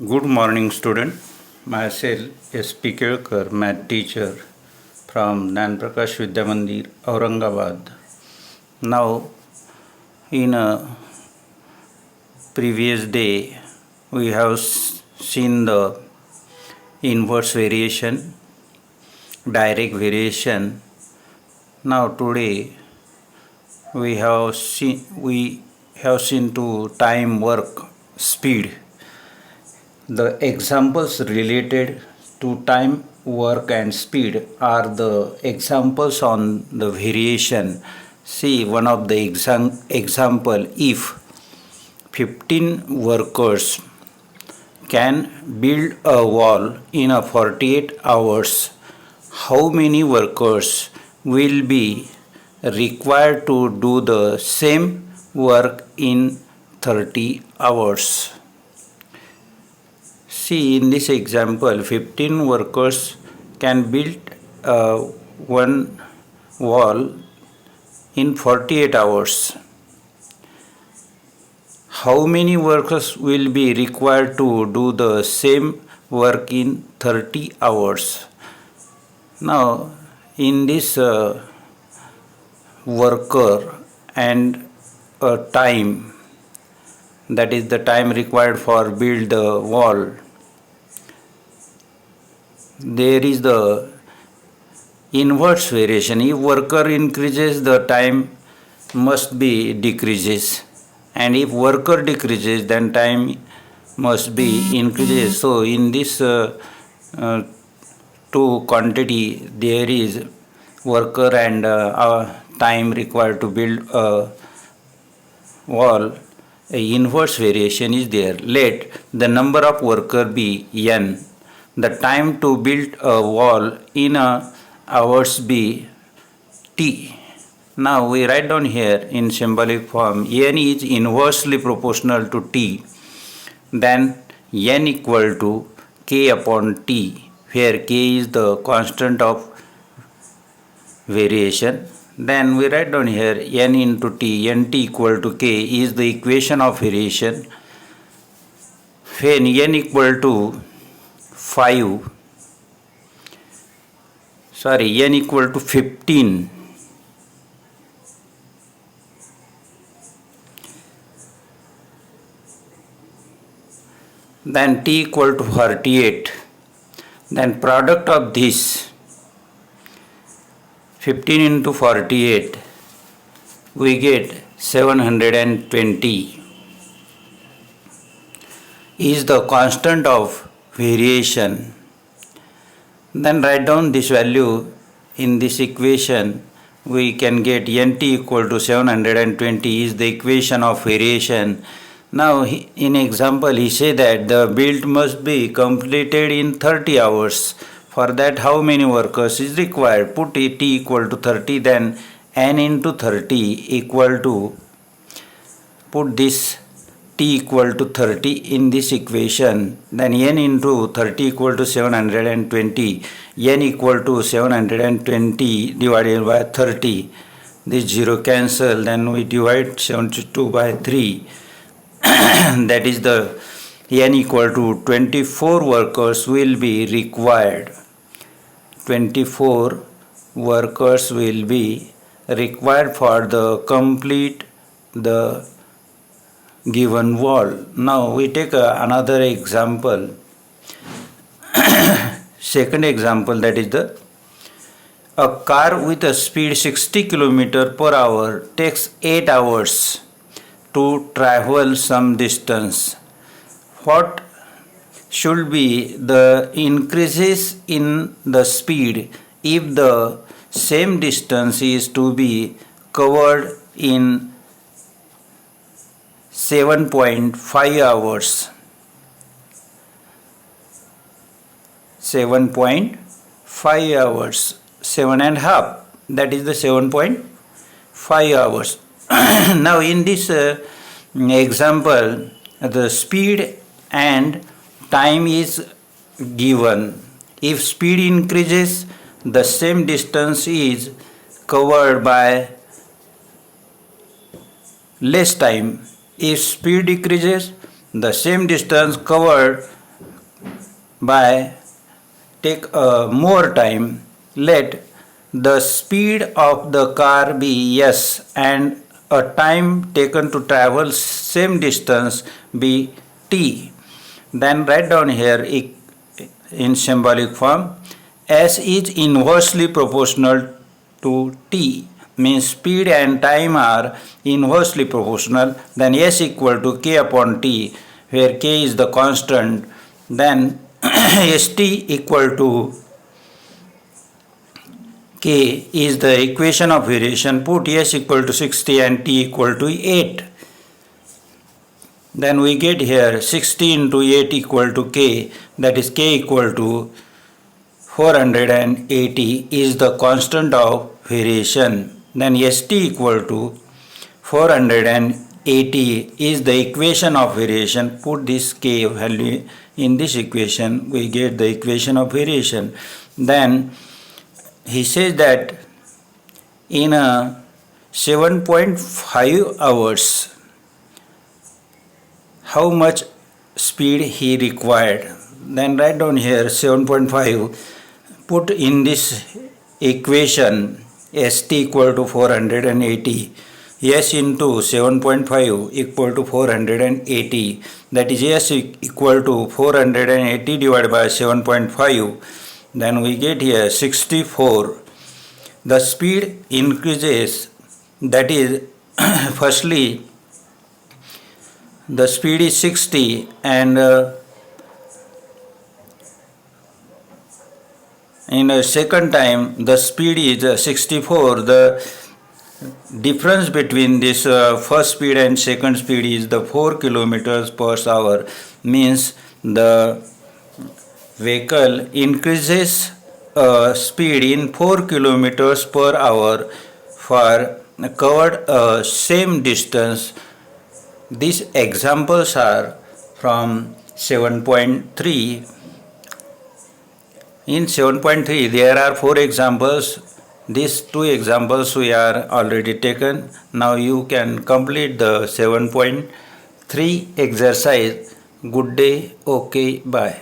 Good morning, student. Myself, S.P. Kelkar, math teacher from Jnana Prakash Vidya Mandir, Aurangabad. Now, in a previous day, we have seen the inverse variation, direct variation. Now, today, we have seen to time, work, speed. The examples related to time, work, and speed are the examples on the variation. See one of the example: if 15 workers can build a wall in a 48 hours, how many workers will be required to do the same work in 30 hours? See, in this example, 15 workers can build one wall in 48 hours. How many workers will be required to do the same work in 30 hours? Now, in this worker and time, that is the time required for build the wall, there is the inverse variation. If worker increases, the time must be decreases, and if worker decreases, then time must be increases. So in this two quantity, there is worker and time required to build a wall. A inverse variation is there. Let the number of worker be n. The time to build a wall in hours be t. Now we write down here in symbolic form: n is inversely proportional to t, then n equal to k upon t, where k is the constant of variation. Then we write down here n into t, nt equal to k is the equation of variation. When n equal to 5, n equal to 15, then t equal to 48, then product of this 15 into 48, we get 720 is the constant of variation. Then write down this value in this equation. We can get nt equal to 720 is the equation of variation. Now in example he say that the build must be completed in 30 hours. For that, how many workers is required? Put t equal to 30, then n into 30 equal to, put this t equal to 30 in this equation, then n into 30 equal to 720, n equal to 720 divided by 30, this 0 cancel, then we divide 72 by 3, that is the n equal to 24 workers will be required. 24 workers will be required for the complete the given wall. Now we take another example. Second example, that is a car with a speed 60 km per hour takes 8 hours to travel some distance. What should be the increases in the speed if the same distance is to be covered in 7.5 hours? 7.5 hours, 7.5, that is the 7.5 hours. Now in this example, the speed and time is given. If speed increases, the same distance is covered by less time. If speed decreases, the same distance covered by take more time, let the speed of the car be s and a time taken to travel same distance be t. Then write down here in symbolic form, s is inversely proportional to t, means speed and time are inversely proportional. Then s equal to k upon t, where k is the constant. Then st equal to k is the equation of variation. Put s equal to 60 and t equal to 8. Then we get here 60 into 8 equal to k, that is k equal to 480 is the constant of variation. Then st equal to 480 is the equation of variation. Put this k value in this equation, we get the equation of variation. Then he says that in a 7.5 hours, how much speed he required. Then write down here 7.5, put in this equation st equal to 480, s into 7.5 equal to 480, that is s equal to 480 divided by 7.5. Then we get here 64. The speed increases, that is firstly the speed is 60 and in a second time the speed is 64. The difference between this first speed and second speed is the 4 kilometers per hour, means the vehicle increases speed in 4 kilometers per hour for covered same distance. These examples are from 7.3. In 7.3 there are 4 examples. These 2 examples we are already taken. Now you can complete the 7.3 exercise. Good day. Okay, bye.